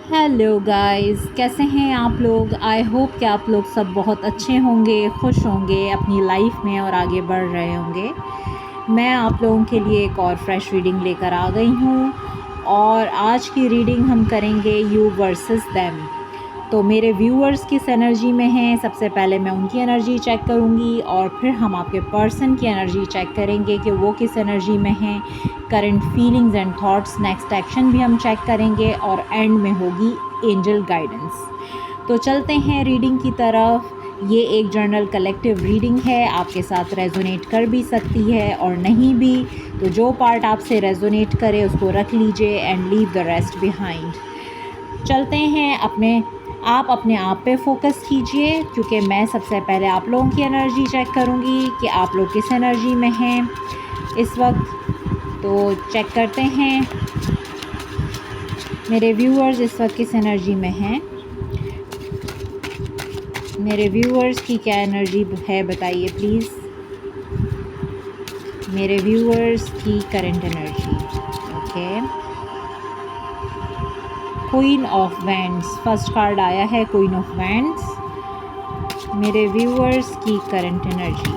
Hello guys, कैसे हैं आप लोग। आई होप कि आप लोग सब बहुत अच्छे होंगे, खुश होंगे अपनी लाइफ में और आगे बढ़ रहे होंगे। मैं आप लोगों के लिए एक और फ्रेश रीडिंग लेकर आ गई हूँ और आज की रीडिंग हम करेंगे यू वर्सेस देम। तो मेरे व्यूअर्स किस एनर्जी में हैं, सबसे पहले मैं उनकी एनर्जी चेक करूँगी और फिर हम आपके पर्सन की एनर्जी चेक करेंगे कि वो किस एनर्जी में हैं। Current feelings and thoughts, next action भी हम चेक करेंगे और एंड में होगी एंजल गाइडेंस। तो चलते हैं रीडिंग की तरफ। ये एक जर्नल कलेक्टिव रीडिंग है, आपके साथ रेजोनेट कर भी सकती है और नहीं भी, तो जो पार्ट आपसे रेजोनेट करे उसको रख लीजिए and leave the rest behind. चलते हैं, आप अपने आप पे फोकस कीजिए क्योंकि मैं सबसे पहले आप लोगों की एनर्जी चेक करूँगी कि आप लोग किस एनर्जी में हैं इस वक्त। तो चेक करते हैं मेरे व्यूअर्स इस वक्त किस एनर्जी में हैं। मेरे व्यूअर्स की क्या एनर्जी है बताइए प्लीज़। मेरे व्यूअर्स की current energy, okay. Queen of wands, first card आया है क्वीन ऑफ वैंड्स। मेरे व्यूअर्स की करंट एनर्जी,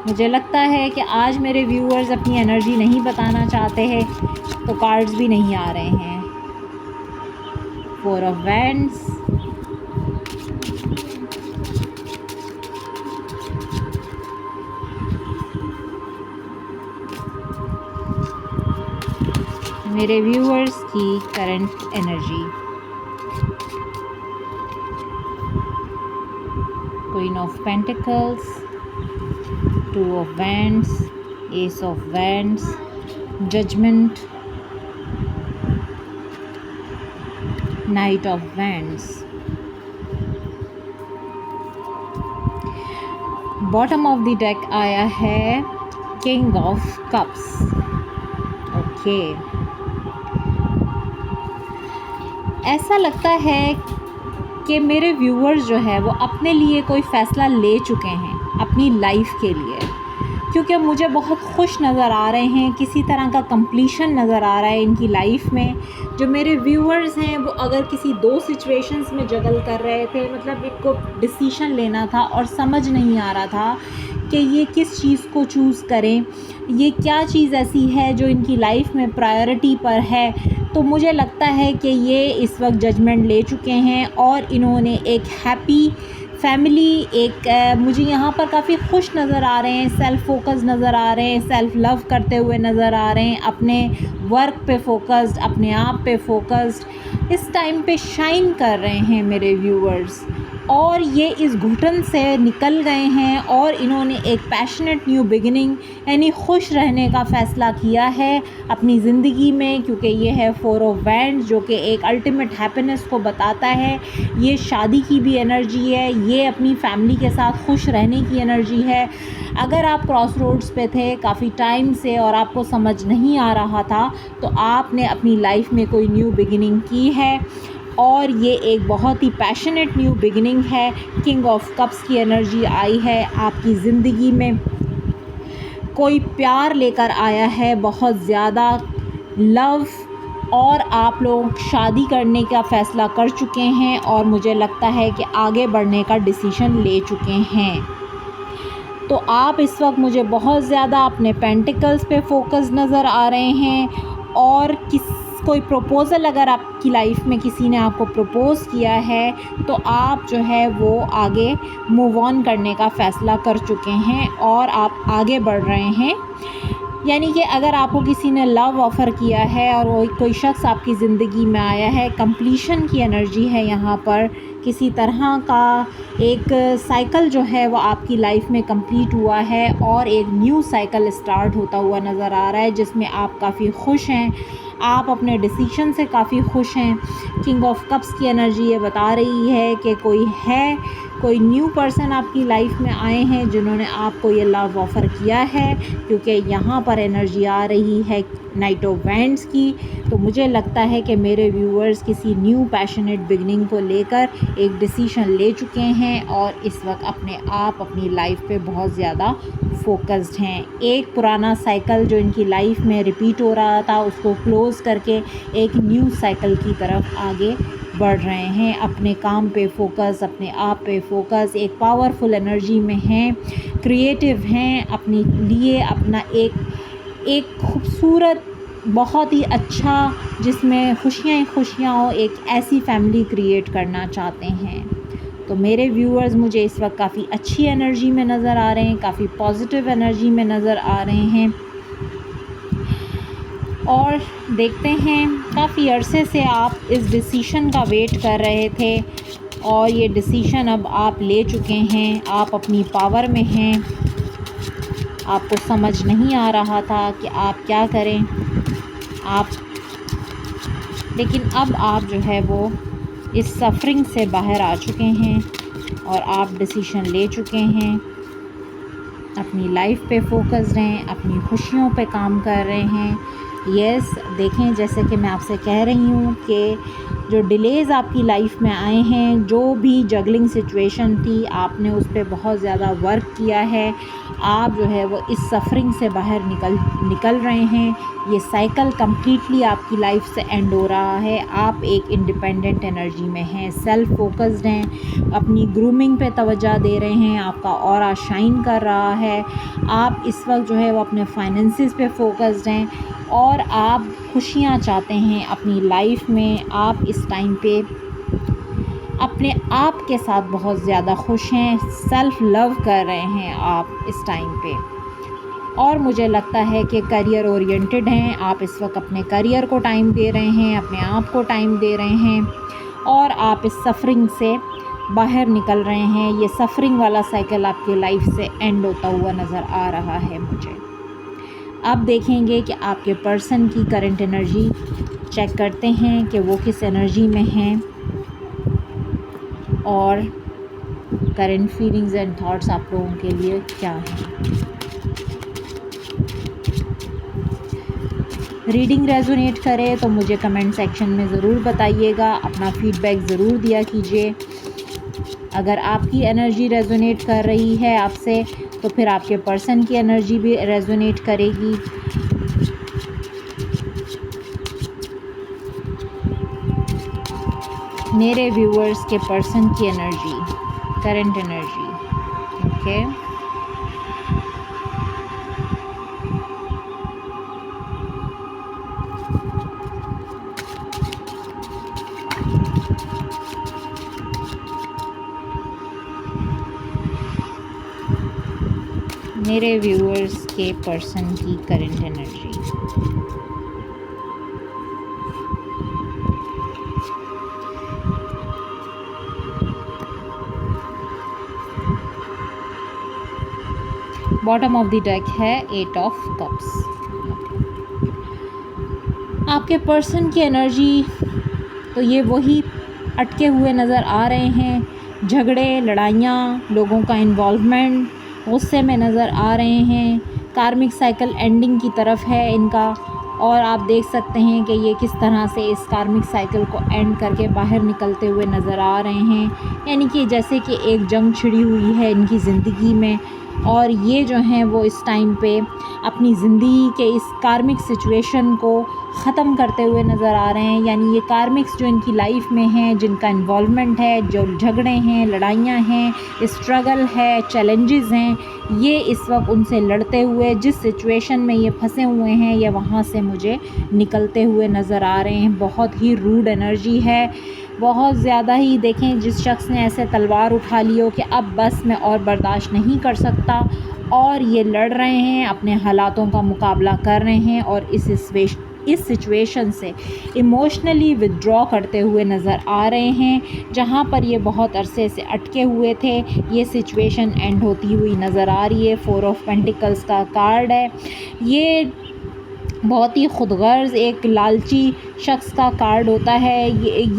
मुझे लगता है कि आज मेरे व्यूअर्स अपनी एनर्जी नहीं बताना चाहते हैं, तो कार्ड्स भी नहीं आ रहे हैं। फोर ऑफ वैंड्स, मेरे व्यूअर्स की current energy, queen of pentacles, two of wands, ace of wands, judgement, knight of wands. Bottom of the deck आया है किंग ऑफ कप्स, ओके। ऐसा लगता है कि मेरे व्यूअर्स जो है वो अपने लिए कोई फ़ैसला ले चुके हैं अपनी लाइफ के लिए, क्योंकि मुझे बहुत खुश नज़र आ रहे हैं, किसी तरह का कंप्लीशन नज़र आ रहा है इनकी लाइफ में। जो मेरे व्यूअर्स हैं वो अगर किसी दो सिचुएशंस में जगल कर रहे थे, मतलब इनको डिसीजन लेना था और समझ नहीं आ रहा था कि ये किस चीज़ को चूज़ करें, ये क्या चीज़ ऐसी है जो इनकी लाइफ में प्रायोरिटी पर है, तो मुझे लगता है कि ये इस वक्त जजमेंट ले चुके हैं और इन्होंने एक हैप्पी फैमिली, मुझे यहाँ पर काफ़ी खुश नज़र आ रहे हैं, सेल्फ़ फोकस नज़र आ रहे हैं, सेल्फ़ लव करते हुए नज़र आ रहे हैं, अपने वर्क पे फोकस्ड, अपने आप पे फोकस्ड, इस टाइम पे शाइन कर रहे हैं मेरे व्यूअर्स। और ये इस घुटन से निकल गए हैं और इन्होंने एक पैशनेट न्यू बिगिनिंग यानी खुश रहने का फ़ैसला किया है अपनी ज़िंदगी में, क्योंकि ये है फोर ऑफ वैंड्स जो कि एक अल्टीमेट हैप्पीनेस को बताता है। ये शादी की भी एनर्जी है, ये अपनी फैमिली के साथ खुश रहने की एनर्जी है। अगर आप क्रॉस रोड्स पे थे काफ़ी टाइम से और आपको समझ नहीं आ रहा था, तो आपने अपनी लाइफ में कोई न्यू बिगिनिंग की है और ये एक बहुत ही पैशनेट न्यू बिगिनिंग है। किंग ऑफ कप्स की एनर्जी आई है, आपकी ज़िंदगी में कोई प्यार लेकर आया है, बहुत ज़्यादा लव, और आप लोग शादी करने का फ़ैसला कर चुके हैं और मुझे लगता है कि आगे बढ़ने का डिसीजन ले चुके हैं। तो आप इस वक्त मुझे बहुत ज़्यादा अपने पेंटिकल्स पे फोकस नज़र आ रहे हैं और कोई प्रपोज़ल अगर आपकी लाइफ में किसी ने आपको प्रपोज़ किया है तो आप जो है वो आगे मूव ऑन करने का फ़ैसला कर चुके हैं और आप आगे बढ़ रहे हैं। यानी कि अगर आपको किसी ने लव ऑफ़र किया है और वो कोई शख्स आपकी ज़िंदगी में आया है, कंप्लीशन की एनर्जी है यहाँ पर, किसी तरह का एक साइकिल जो है वो आपकी लाइफ में कंप्लीट हुआ है और एक न्यू साइकिल स्टार्ट होता हुआ नज़र आ रहा है जिसमें आप काफ़ी खुश हैं, आप अपने डिसीजन से काफ़ी खुश हैं। किंग ऑफ कप्स की एनर्जी ये बता रही है कि कोई न्यू पर्सन आपकी लाइफ में आए हैं जिन्होंने आपको ये लव ऑफ़र किया है, क्योंकि यहाँ पर एनर्जी आ रही है नाइट ऑफ वैंड्स की। तो मुझे लगता है कि मेरे व्यूअर्स किसी न्यू पैशनेट बिगनिंग को लेकर एक डिसीजन ले चुके हैं और इस वक्त अपने आप अपनी लाइफ पे बहुत ज़्यादा फोकस्ड हैं। एक पुराना साइकिल जो इनकी लाइफ में रिपीट हो रहा था उसको क्लोज़ करके एक न्यू साइकिल की तरफ आगे बढ़ रहे हैं। अपने काम पे फोकस, अपने आप पे फोकस, एक पावरफुल एनर्जी में हैं, क्रिएटिव हैं, अपने लिए अपना एक खूबसूरत, बहुत ही अच्छा, जिसमें खुशियाँ ही खुशियाँ हो, एक ऐसी फैमिली क्रिएट करना चाहते हैं। तो मेरे व्यूअर्स मुझे इस वक्त काफ़ी अच्छी एनर्जी में नज़र आ रहे हैं, काफ़ी पॉजिटिव एनर्जी में नज़र आ रहे हैं। और देखते हैं, काफ़ी अरसे से आप इस डिसीशन का वेट कर रहे थे और ये डिसीशन अब आप ले चुके हैं। आप अपनी पावर में हैं, आपको समझ नहीं आ रहा था कि आप क्या करें, लेकिन अब आप जो है वो इस सफ़रिंग से बाहर आ चुके हैं और आप डिसीशन ले चुके हैं। अपनी लाइफ पे फोकस्ड हैं, अपनी खुशियों पे काम कर रहे हैं। यस, देखें, जैसे कि मैं आपसे कह रही हूँ कि जो डिलेज़ आपकी लाइफ में आए हैं, जो भी जगलिंग सिचुएशन थी, आपने उस पर बहुत ज़्यादा वर्क किया है। आप जो है वो इस सफ़रिंग से बाहर निकल रहे हैं। ये साइकिल कम्प्लीटली आपकी लाइफ से एंड हो रहा है। आप एक इंडिपेंडेंट एनर्जी में हैं, सेल्फ फोकस्ड हैं, अपनी ग्रूमिंग पे तवज्जो दे रहे हैं, आपका ऑरा शाइन कर रहा है। आप इस वक्त जो है वो अपने फाइनेंसिस पे फोकस्ड हैं और आप खुशियाँ चाहते हैं अपनी लाइफ में। आप इस टाइम पे अपने आप के साथ बहुत ज़्यादा खुश हैं, सेल्फ़ लव कर रहे हैं आप इस टाइम पे। और मुझे लगता है कि करियर ओरिएंटेड हैं, आप इस वक्त अपने करियर को टाइम दे रहे हैं, अपने आप को टाइम दे रहे हैं और आप इस सफ़रिंग से बाहर निकल रहे हैं। ये सफ़रिंग वाला साइकिल आपकी लाइफ से एंड होता हुआ नज़र आ रहा है मुझे। अब देखेंगे कि आपके पर्सन की करंट एनर्जी चेक करते हैं कि वो किस एनर्जी में हैं और करंट फीलिंग्स एंड थॉट्स आप लोगों के लिए क्या हैं। रीडिंग रेजोनेट करे तो मुझे कमेंट सेक्शन में ज़रूर बताइएगा, अपना फीडबैक ज़रूर दिया कीजिए। अगर आपकी एनर्जी रेजोनेट कर रही है आपसे तो फिर आपके पर्सन की एनर्जी भी रेजोनेट करेगी। मेरे व्यूअर्स के पर्सन की एनर्जी, करंट एनर्जी, ओके। मेरे व्यूअर्स के पर्सन की current energy, bottom of the deck है 8 ऑफ कप्स। आपके पर्सन की एनर्जी तो ये वही अटके हुए नज़र आ रहे हैं, झगड़े, लड़ाइयाँ, लोगों का इन्वॉल्वमेंट, गुस्से में नज़र आ रहे हैं। कार्मिक साइकिल एंडिंग की तरफ है इनका और आप देख सकते हैं कि ये किस तरह से इस कार्मिक साइकिल को एंड करके बाहर निकलते हुए नज़र आ रहे हैं। यानी कि जैसे कि एक जंग छिड़ी हुई है इनकी ज़िंदगी में और ये जो हैं वो इस टाइम पे अपनी ज़िंदगी के इस कार्मिक सिचुएशन को ख़त्म करते हुए नज़र आ रहे हैं। यानी ये कार्मिक्स जो इनकी लाइफ में हैं, जिनका इन्वॉल्वमेंट है, जो झगड़े हैं, लड़ाइयाँ हैं, स्ट्रगल है, चैलेंजेस हैं, ये इस वक्त उनसे लड़ते हुए जिस सिचुएशन में ये फंसे हुए हैं ये वहाँ से मुझे निकलते हुए नज़र आ रहे हैं। बहुत ही रूड एनर्जी है, बहुत ज़्यादा ही। देखें, जिस शख्स ने ऐसे तलवार उठा ली हो कि अब बस मैं और बर्दाश्त नहीं कर सकता और ये लड़ रहे हैं, अपने हालातों का मुकाबला कर रहे हैं और इस सिचुएशन से इमोशनली विथड्रॉ करते हुए नज़र आ रहे हैं। जहाँ पर ये बहुत अरसे से अटके हुए थे, ये सिचुएशन एंड होती हुई नज़र आ रही है। 4 ऑफ पेंटिकल्स का कार्ड है। ये बहुत ही खुदगर्ज़ एक लालची शख्स का कार्ड होता है।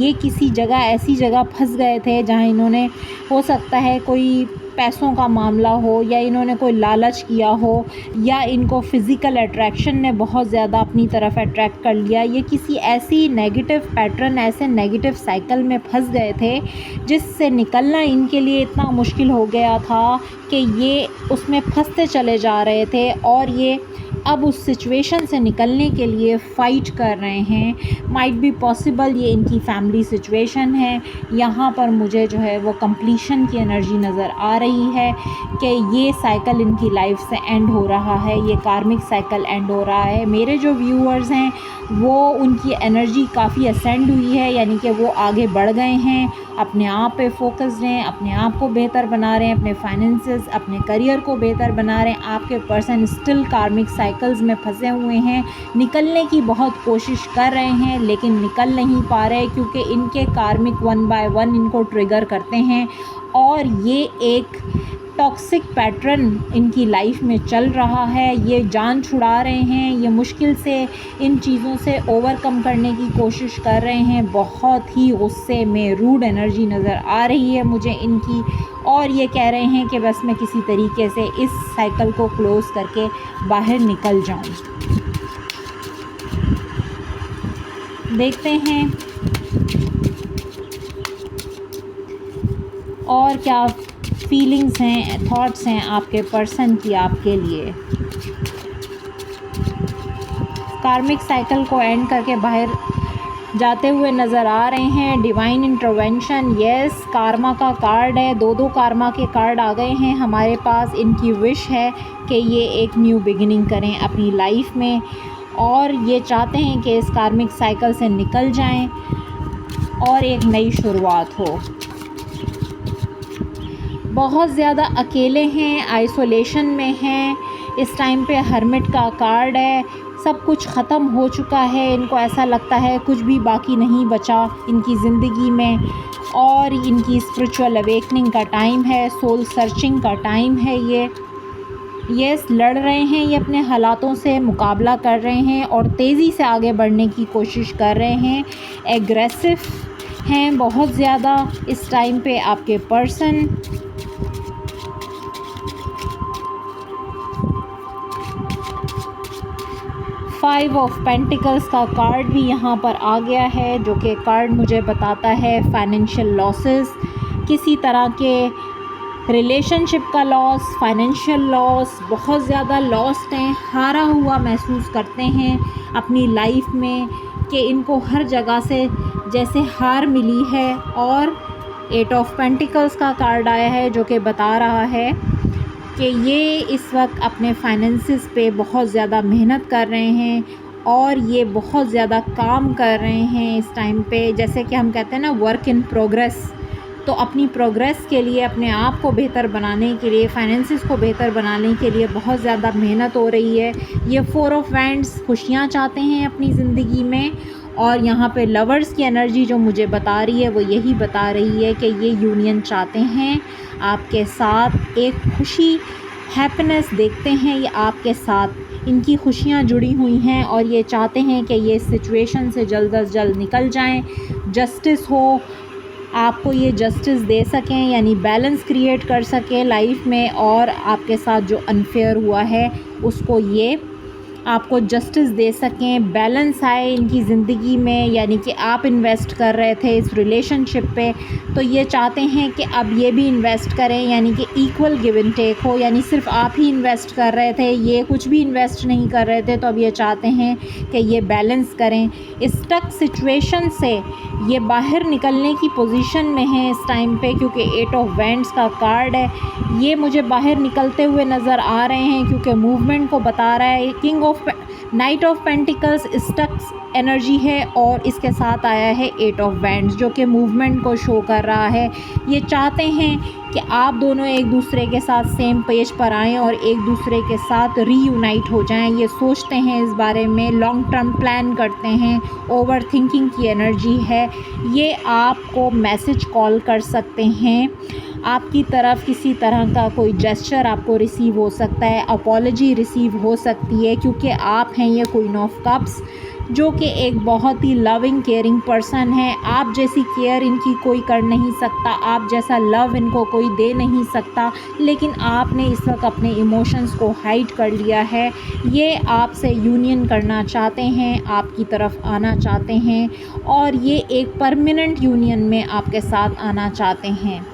ये किसी जगह ऐसी जगह फंस गए थे जहाँ इन्होंने, हो सकता है कोई पैसों का मामला हो, या इन्होंने कोई लालच किया हो, या इनको फ़िज़िकल अट्रैक्शन ने बहुत ज़्यादा अपनी तरफ अट्रैक्ट कर लिया। ये किसी ऐसी नेगेटिव पैटर्न, ऐसे नेगेटिव साइकिल में फंस गए थे जिससे निकलना इनके लिए इतना मुश्किल हो गया था कि ये उसमें फंसते चले जा रहे थे, और ये अब उस सिचुएशन से निकलने के लिए फ़ाइट कर रहे हैं। माइट बी पॉसिबल ये इनकी फैमिली सिचुएशन है। यहाँ पर मुझे जो है वो कंप्लीशन की एनर्जी नज़र आ रही है कि ये साइकिल इनकी लाइफ से एंड हो रहा है, ये कार्मिक साइकिल एंड हो रहा है। मेरे जो व्यूअर्स हैं वो, उनकी एनर्जी काफ़ी असेंड हुई है, यानी कि वो आगे बढ़ गए हैं, अपने आप पे फोकस्ड हैं, अपने आप को बेहतर बना रहे हैं, अपने फाइनेंसेस, अपने करियर को बेहतर बना रहे हैं। आपके पर्सन स्टिल कार्मिक साइकिल्स में फंसे हुए हैं, निकलने की बहुत कोशिश कर रहे हैं लेकिन निकल नहीं पा रहे, क्योंकि इनके कार्मिक 1 बाय 1 इनको ट्रिगर करते हैं, और ये एक टॉक्सिक पैटर्न इनकी लाइफ में चल रहा है। ये जान छुड़ा रहे हैं, ये मुश्किल से इन चीज़ों से ओवरकम करने की कोशिश कर रहे हैं। बहुत ही गुस्से में रूड एनर्जी नज़र आ रही है मुझे इनकी, और ये कह रहे हैं कि बस मैं किसी तरीके से इस साइकिल को क्लोज़ करके बाहर निकल जाऊं। देखते हैं और क्या फीलिंग्स हैं, थॉट्स हैं आपके पर्सन की आपके लिए। कार्मिक साइकिल को एंड करके बाहर जाते हुए नज़र आ रहे हैं। डिवाइन इंटरवेंशन, यस, कारमा का कार्ड है, दो कारमा के कार्ड आ गए हैं हमारे पास। इनकी विश है कि ये एक न्यू बिगिनिंग करें अपनी लाइफ में, और ये चाहते हैं कि इस कार्मिक साइकिल से निकल जाएं और एक नई शुरुआत हो। बहुत ज़्यादा अकेले हैं, आइसोलेशन में हैं। इस टाइम पे हर्मिट का कार्ड है, सब कुछ ख़त्म हो चुका है। इनको ऐसा लगता है कुछ भी बाकी नहीं बचा इनकी ज़िंदगी में, और इनकी स्पिरिचुअल अवेकनिंग का टाइम है, सोल सर्चिंग का टाइम है। ये यस, लड़ रहे हैं, ये अपने हालातों से मुकाबला कर रहे हैं और तेज़ी से आगे बढ़ने की कोशिश कर रहे हैं। एग्रेसिव हैं बहुत ज़्यादा इस टाइम पे आपके पर्सन। फाइव ऑफ पेंटिकल्स का कार्ड भी यहाँ पर आ गया है, जो कि कार्ड मुझे बताता है फाइनेंशियल लॉसेस, किसी तरह के रिलेशनशिप का लॉस, फाइनेंशियल लॉस, बहुत ज़्यादा लॉस्ट हैं, हारा हुआ महसूस करते हैं अपनी लाइफ में, कि इनको हर जगह से जैसे हार मिली है। और 8 ऑफ पेंटिकल्स का कार्ड आया है, जो कि बता रहा है कि ये इस वक्त अपने फाइनेंसिस पे बहुत ज़्यादा मेहनत कर रहे हैं, और ये बहुत ज़्यादा काम कर रहे हैं इस टाइम पे। जैसे कि हम कहते हैं ना, वर्क इन प्रोग्रेस। तो अपनी प्रोग्रेस के लिए, अपने आप को बेहतर बनाने के लिए, फाइनेंसिस को बेहतर बनाने के लिए बहुत ज़्यादा मेहनत हो रही है। ये 4 ऑफ वैंड्स, खुशियाँ चाहते हैं अपनी ज़िंदगी में, और यहाँ पे लवर्स की एनर्जी जो मुझे बता रही है वो यही बता रही है कि ये यूनियन चाहते हैं आपके साथ, एक खुशी, हैप्पीनेस देखते हैं ये आपके साथ, इनकी खुशियाँ जुड़ी हुई हैं, और ये चाहते हैं कि ये सिचुएशन से जल्द अज जल्द निकल जाएं, जस्टिस हो, आपको ये जस्टिस दे सकें, यानी बैलेंस क्रिएट कर सकें लाइफ में, और आपके साथ जो अनफेयर हुआ है उसको ये आपको जस्टिस दे सकें, बैलेंस आए इनकी ज़िंदगी में। यानी कि आप इन्वेस्ट कर रहे थे इस रिलेशनशिप पे, तो ये चाहते हैं कि अब ये भी इन्वेस्ट करें, यानी कि इक्वल गिव एंड टेक हो। यानी सिर्फ आप ही इन्वेस्ट कर रहे थे, ये कुछ भी इन्वेस्ट नहीं कर रहे थे, तो अब ये चाहते हैं कि ये बैलेंस करें। स्टक सिचुएशन से ये बाहर निकलने की पोजीशन में है इस टाइम पे, क्योंकि 8 ऑफ वैंड्स का कार्ड है। ये मुझे बाहर निकलते हुए नज़र आ रहे हैं, क्योंकि मूवमेंट को बता रहा है। King of knight of pentacles stuck's energy है, और इसके साथ आया है 8 ऑफ वैंड्स, जो कि मूवमेंट को शो कर रहा है। ये चाहते हैं कि आप दोनों एक दूसरे के साथ सेम पेज पर आएँ और एक दूसरे के साथ रीयूनाइट हो जाएं। ये सोचते हैं इस बारे में, लॉन्ग टर्म प्लान करते हैं, ओवर थिंकिंग की एनर्जी है। ये आपको मैसेज कॉल कर सकते हैं आपकी तरफ किसी तरह का कोई जेस्चर आपको रिसीव हो सकता है, अपॉलजी रिसीव हो सकती है, क्योंकि आप हैं ये क्वीन ऑफ कप्स, जो कि एक बहुत ही लविंग केयरिंग पर्सन है। आप जैसी केयर इनकी कोई कर नहीं सकता, आप जैसा लव इनको कोई दे नहीं सकता, लेकिन आपने इस वक्त अपने इमोशंस को हाइड कर लिया है। ये आपसे यूनियन करना चाहते हैं, आपकी तरफ आना चाहते हैं, और ये एक परमानेंट यूनियन में आपके साथ आना चाहते हैं।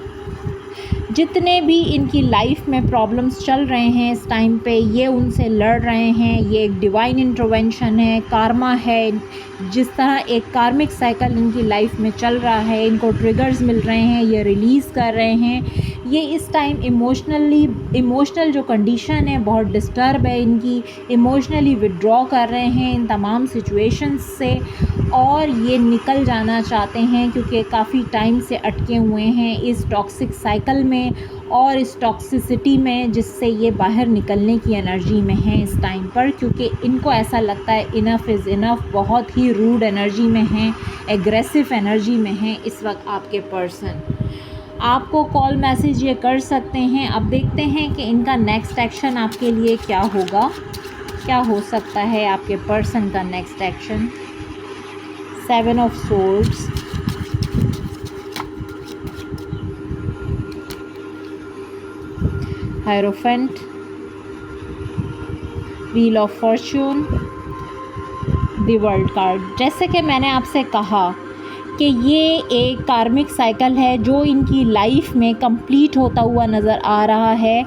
जितने भी इनकी लाइफ में प्रॉब्लम्स चल रहे हैं इस टाइम पे, ये उनसे लड़ रहे हैं। ये एक डिवाइन इंटरवेंशन है, कार्मा है। जिस तरह एक कार्मिक साइकिल इनकी लाइफ में चल रहा है, इनको ट्रिगर्स मिल रहे हैं, ये रिलीज़ कर रहे हैं। ये इस टाइम इमोशनल जो कंडीशन है बहुत डिस्टर्ब है इनकी, इमोशनली विड्रॉ कर रहे हैं इन तमाम सिचुएशंस से, और ये निकल जाना चाहते हैं क्योंकि काफ़ी टाइम से अटके हुए हैं इस टॉक्सिक साइकिल में और इस टॉक्सिसिटी में, जिससे ये बाहर निकलने की एनर्जी में हैं इस टाइम पर, क्योंकि इनको ऐसा लगता है इनफ इज़ इनफ। बहुत ही रूड एनर्जी में हैं, एग्रेसिव एनर्जी में हैं इस वक्त आपके पर्सन। आपको कॉल मैसेज ये कर सकते हैं। अब देखते हैं कि इनका नेक्स्ट एक्शन आपके लिए क्या होगा, क्या हो सकता है आपके पर्सन का next action. 7 of swords, hierophant, wheel of Fortune, the world card. जैसे कि मैंने आपसे कहा कि ये एक कार्मिक साइकिल है जो इनकी लाइफ में कंप्लीट होता हुआ नज़र आ रहा है,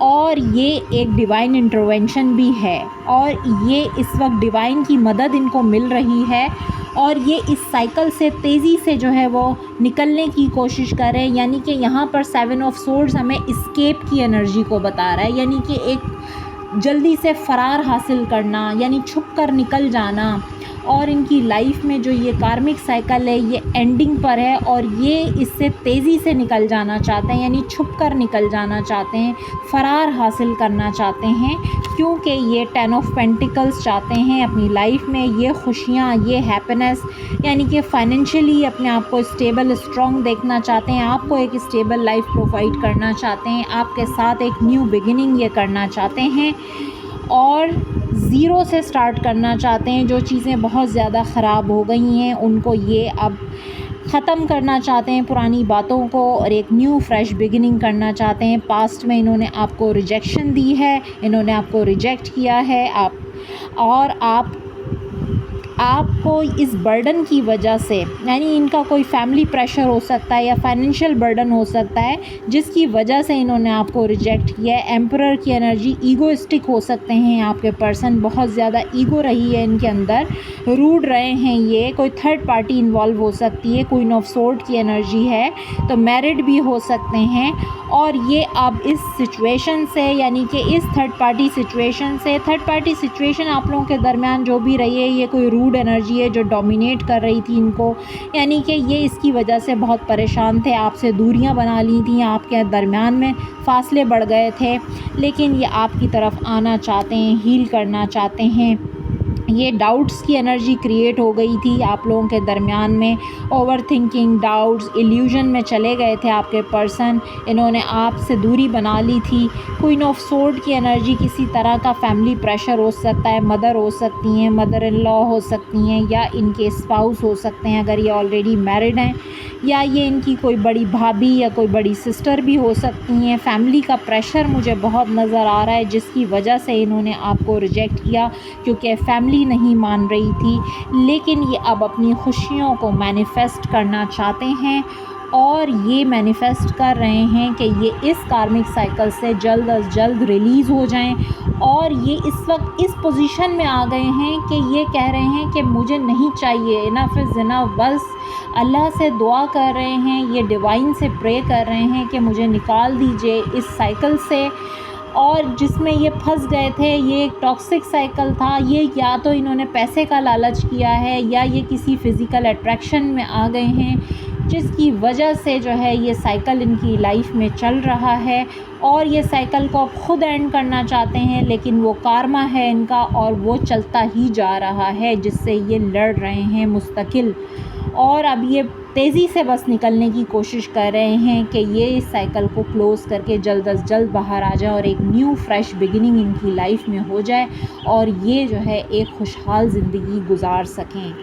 और ये एक डिवाइन इंटरवेंशन भी है, और ये इस वक्त डिवाइन की मदद इनको मिल रही है, और ये इस साइकिल से तेज़ी से जो है वो निकलने की कोशिश करें। यानी कि यहाँ पर 7 ऑफ सोर्ड्स हमें इस्केप की एनर्जी को बता रहा है, यानी कि एक जल्दी से फ़रार हासिल करना, यानी छुप कर निकल जाना। और इनकी लाइफ में जो ये कार्मिक साइकिल है ये एंडिंग पर है, और ये इससे तेज़ी से निकल जाना चाहते हैं, यानी छुप कर निकल जाना चाहते हैं, फ़रार हासिल करना चाहते हैं, क्योंकि ये 10 ऑफ पेंटिकल्स चाहते हैं अपनी लाइफ में। ये खुशियाँ, ये हैप्पीनेस, यानी कि फाइनेंशियली अपने आप को स्टेबल स्ट्रॉन्ग देखना चाहते हैं, आपको एक स्टेबल लाइफ प्रोवाइड करना चाहते हैं, आपके साथ एक न्यू बिगिनिंग ये करना चाहते हैं, और ज़ीरो से स्टार्ट करना चाहते हैं। जो चीज़ें बहुत ज़्यादा ख़राब हो गई हैं उनको ये अब ख़त्म करना चाहते हैं, पुरानी बातों को, और एक न्यू फ्रेश बिगिनिंग करना चाहते हैं। पास्ट में इन्होंने आपको रिजेक्शन दी है, इन्होंने आपको रिजेक्ट किया है, आपको इस बर्डन की वजह से, यानी इनका कोई फैमिली प्रेशर हो सकता है या फाइनेंशियल बर्डन हो सकता है जिसकी वजह से इन्होंने आपको रिजेक्ट किया है। एम्परर की एनर्जी, ईगोइस्टिक हो सकते हैं आपके पर्सन, बहुत ज़्यादा ईगो रही है इनके अंदर, रूड रहे हैं ये, कोई थर्ड पार्टी इन्वॉल्व हो सकती है। क्वीन ऑफ सोर्ड की एनर्जी है, तो मैरिड भी हो सकते हैं, और ये अब इस सिचुएशन से, यानी कि इस थर्ड पार्टी सिचुएशन आप लोगों के दरमियान जो भी रही है, ये कोई रूड एनर्जी है जो डोमिनेट कर रही थी इनको, यानी कि ये इसकी वजह से बहुत परेशान थे, आपसे दूरियां बना ली थी, आपके दरमियान में फासले बढ़ गए थे, लेकिन ये आपकी तरफ आना चाहते हैं, हील करना चाहते हैं। ये डाउट्स की एनर्जी क्रिएट हो गई थी आप लोगों के दरमियान में, ओवर थिंकिंग, डाउट्स, इल्यूजन में चले गए थे आपके पर्सन, इन्होंने आपसे दूरी बना ली थी। क्वीन ऑफ सोर्ड की एनर्जी, किसी तरह का फैमिली प्रेशर हो सकता है, मदर हो सकती हैं, मदर इन लॉ हो सकती हैं, या इनके स्पाउस हो सकते हैं अगर ये ऑलरेडी मैरिड हैं, या ये इनकी कोई बड़ी भाभी या कोई बड़ी सिस्टर भी हो सकती हैं। फैमिली का प्रेशर मुझे बहुत नज़र आ रहा है जिसकी वजह से इन्होंने आपको रिजेक्ट किया, क्योंकि फैमिली नहीं मान रही थी। लेकिन ये अब अपनी खुशियों को मैनिफेस्ट करना चाहते हैं, और ये मैनिफेस्ट कर रहे हैं कि ये इस कार्मिक साइकिल से जल्द अज जल्द रिलीज़ हो जाएं, और ये इस वक्त इस पोजीशन में आ गए हैं कि ये कह रहे हैं कि मुझे नहीं चाहिए, इनफ इज़ इनफ, बस अल्लाह से दुआ कर रहे हैं, ये डिवाइन से प्रे कर रहे हैं कि मुझे निकाल दीजिए इस साइकिल से, और जिसमें ये फंस गए थे। ये एक टॉक्सिक साइकिल था, ये या तो इन्होंने पैसे का लालच किया है, या ये किसी फ़िज़िकल अट्रैक्शन में आ गए हैं, जिसकी वजह से जो है ये साइकिल इनकी लाइफ में चल रहा है और ये साइकिल को अब ख़ुद एंड करना चाहते हैं, लेकिन वो कारमा है इनका और वो चलता ही जा रहा है, जिससे ये लड़ रहे हैं मुस्तकिल। और अब ये तेज़ी से बस निकलने की कोशिश कर रहे हैं कि ये इस साइकिल को क्लोज़ करके जल्द अज जल्द बाहर आ जाए और एक न्यू फ्रेश बिगिनिंग इनकी लाइफ में हो जाए और ये जो है एक खुशहाल ज़िंदगी गुजार सकें,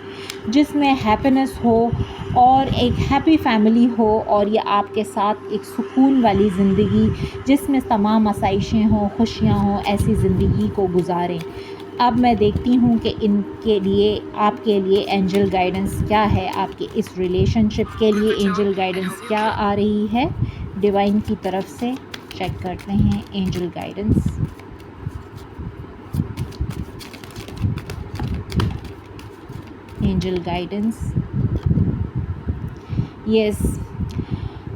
जिसमें हैप्पीनेस हो और एक हैप्पी फैमिली हो और ये आपके साथ एक सुकून वाली ज़िंदगी जिसमें तमाम आसाइशें हों, खुशियाँ हों, ऐसी ज़िंदगी को गुजारें। अब मैं देखती हूँ कि इनके लिए, आपके लिए एंजल गाइडेंस क्या है, आपके इस रिलेशनशिप के लिए एंजल गाइडेंस क्या आ रही है डिवाइन की तरफ से। चेक करते हैं angel guidance. Angel guidance, yes,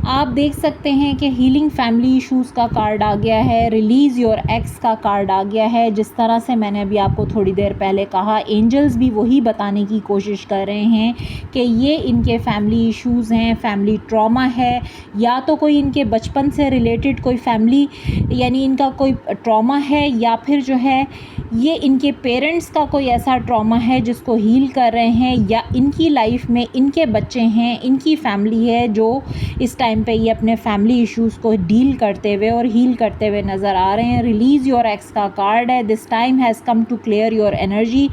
आप देख सकते हैं कि हीलिंग फैमिली इश्यूज़ का कार्ड आ गया है, रिलीज़ योर एक्स का कार्ड आ गया है। जिस तरह से मैंने अभी आपको थोड़ी देर पहले कहा, एंजल्स भी वही बताने की कोशिश कर रहे हैं कि ये इनके फैमिली इश्यूज़ हैं, फैमिली ट्रॉमा है, या तो कोई इनके बचपन से रिलेटेड कोई फैमिली यानी इनका कोई ट्रॉमा है, या फिर जो है ये इनके पेरेंट्स का कोई ऐसा ट्रॉमा है जिसको हील कर रहे हैं, या इनकी लाइफ में इनके बच्चे हैं, इनकी फैमिली है जो इस टाइम पे ये अपने फैमिली इश्यूज़ को डील करते हुए और हील करते हुए नज़र आ रहे हैं। रिलीज़ योर एक्स का कार्ड है। This time has come to clear your energy.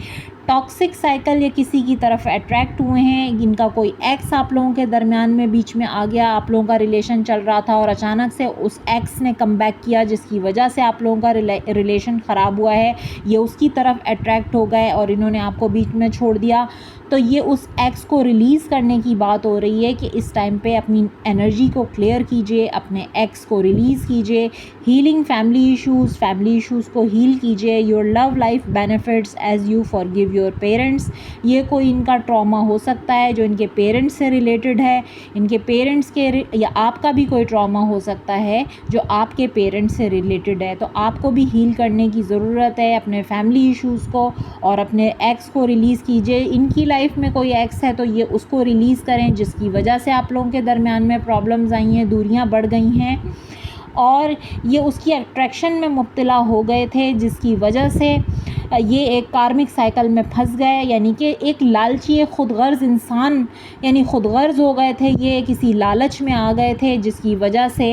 Toxic cycle या किसी की तरफ अट्रैक्ट हुए हैं, इनका कोई एक्स आप लोगों के दरमियान में बीच में आ गया, आप लोगों का रिलेशन चल रहा था और अचानक से उस एक्स ने कम बैक किया, जिसकी वजह से आप लोगों का रिलेशन ख़राब हुआ है। ये उसकी तरफ अट्रैक्ट हो गए और इन्होंने आपको बीच में छोड़ दिया। तो ये उस एक्स को रिलीज़ करने की बात हो रही है कि इस टाइम पे अपनी एनर्जी को क्लियर कीजिए, अपने एक्स को रिलीज़ कीजिए, हीलिंग फैमिली इश्यूज़ को हील कीजिए। Your love life benefits as you forgive your parents. ये कोई इनका ट्रॉमा हो सकता है जो इनके पेरेंट्स से रिलेटेड है, इनके पेरेंट्स के, या आपका भी कोई ट्रॉमा हो सकता है जो आपके पेरेंट्स से रिलेटेड है। तो आपको भी हील करने की ज़रूरत है अपने फैमिली इश्यूज़ को और अपने एक्स को रिलीज़ कीजिए। इनकी लाइफ में कोई एक्स है तो ये उसको रिलीज़ करें, जिसकी वजह से आप लोगों के दरमियान में प्रॉब्लम्स आई हैं, दूरियां बढ़ गई हैं और ये उसकी अट्रैक्शन में मुब्तला हो गए थे, जिसकी वजह से ये एक कार्मिक साइकिल में फंस गए, यानी कि एक लालची, एक ख़ुदगर्ज़ इंसान, यानी ख़ुदगर्ज़ हो गए थे, ये किसी लालच में आ गए थे, जिसकी वजह से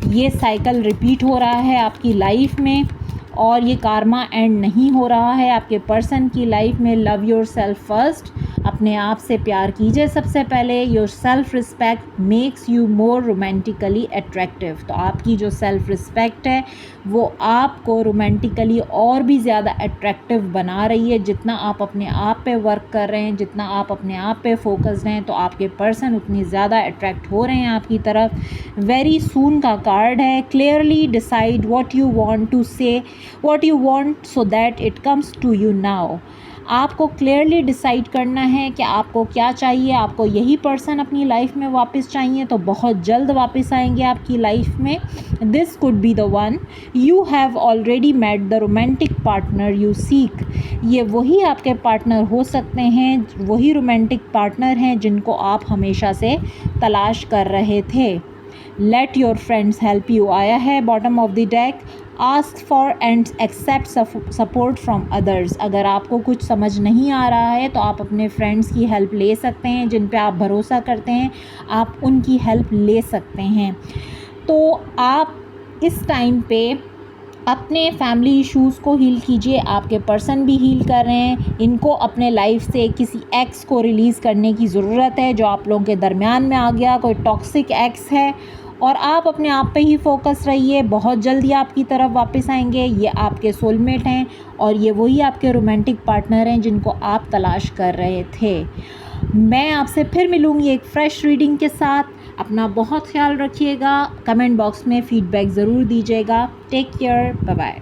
ये साइकिल रिपीट हो रहा है आपकी लाइफ में और ये कारमा एंड नहीं हो रहा है आपके पर्सन की लाइफ में। लव योर सेल्फ फर्स्ट, अपने आप से प्यार कीजिए सबसे पहले। Your self respect makes you more romantically attractive. तो आपकी जो सेल्फ रिस्पेक्ट है वो आपको रोमांटिकली और भी ज़्यादा अट्रैक्टिव बना रही है। जितना आप अपने आप पे वर्क कर रहे हैं, जितना आप अपने आप पे फोकस्ड हैं, तो आपके पर्सन उतनी ज़्यादा अट्रैक्ट हो रहे हैं आपकी तरफ। वेरी सून का कार्ड है। Clearly decide what you want to say, what you want so that it comes to you now. आपको क्लियरली डिसाइड करना है कि आपको क्या चाहिए। आपको यही पर्सन अपनी लाइफ में वापस चाहिए तो बहुत जल्द वापस आएंगे आपकी लाइफ में। This could be the one. You have already met the romantic partner you seek. ये वही आपके पार्टनर हो सकते हैं, वही रोमांटिक पार्टनर हैं जिनको आप हमेशा से तलाश कर रहे थे। Let your friends help you आया है bottom of the deck. Ask for and accept support from others. अगर आपको कुछ समझ नहीं आ रहा है तो आप अपने फ्रेंड्स की हेल्प ले सकते हैं, जिन पे आप भरोसा करते हैं, आप उनकी हेल्प ले सकते हैं। तो आप इस टाइम पे अपने फैमिली इश्यूज़ को हील कीजिए। आपके पर्सन भी हील कर रहे हैं। इनको अपने लाइफ से किसी एक्स को रिलीज़ करने की ज़रूरत है जो आप लोगों के दरमियान में आ गया, कोई टॉक्सिक एक्स है, और आप अपने आप पे ही फोकस रहिए। बहुत जल्दी आपकी तरफ वापस आएंगे। ये आपके सोलमेट हैं और ये वही आपके रोमांटिक पार्टनर हैं जिनको आप तलाश कर रहे थे। मैं आपसे फिर मिलूँगी एक फ़्रेश रीडिंग के साथ। अपना बहुत ख्याल रखिएगा। कमेंट बॉक्स में फ़ीडबैक ज़रूर दीजिएगा। Take care, bye bye.